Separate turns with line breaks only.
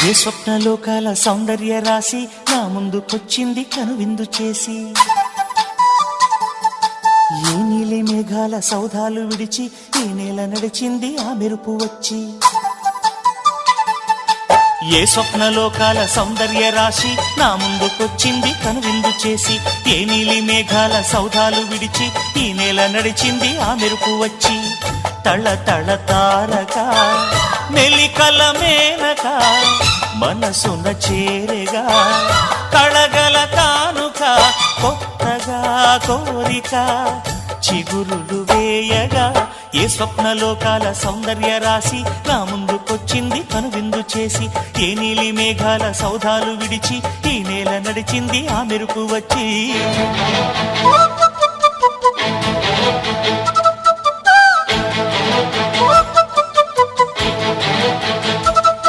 ఏ స్వప్నలోకాల సౌందర్య రాశి నా ముందుకొచ్చింది కనువిందు చేసి, ఏ నీలి మేఘాల సౌధాలు విడిచి ఈ నేల నడిచింది ఆ మెరుపు వచ్చి. ఏ స్వప్నలోకాల సౌందర్య రాశి నా ముందుకొచ్చింది కనువిందు చేసి, ఏ నీలి మేఘాల సౌధాలు విడిచి ఈ నేల నడిచింది ఆ మెరుపు వచ్చి. తళ తళ తారక మెలికల మేనక మనసున చేరగా, కళగల కానుక కొత్తగా కోరిక చిగురులు వేయగా. ఏ స్వప్నలోకాల సౌందర్య రాశి నా ముందుకొచ్చింది కనువిందు చేసి, ఏ నీలి మేఘాల సౌధాలు విడిచి ఈ నేల నడిచింది ఆ మెరుపు వచ్చి.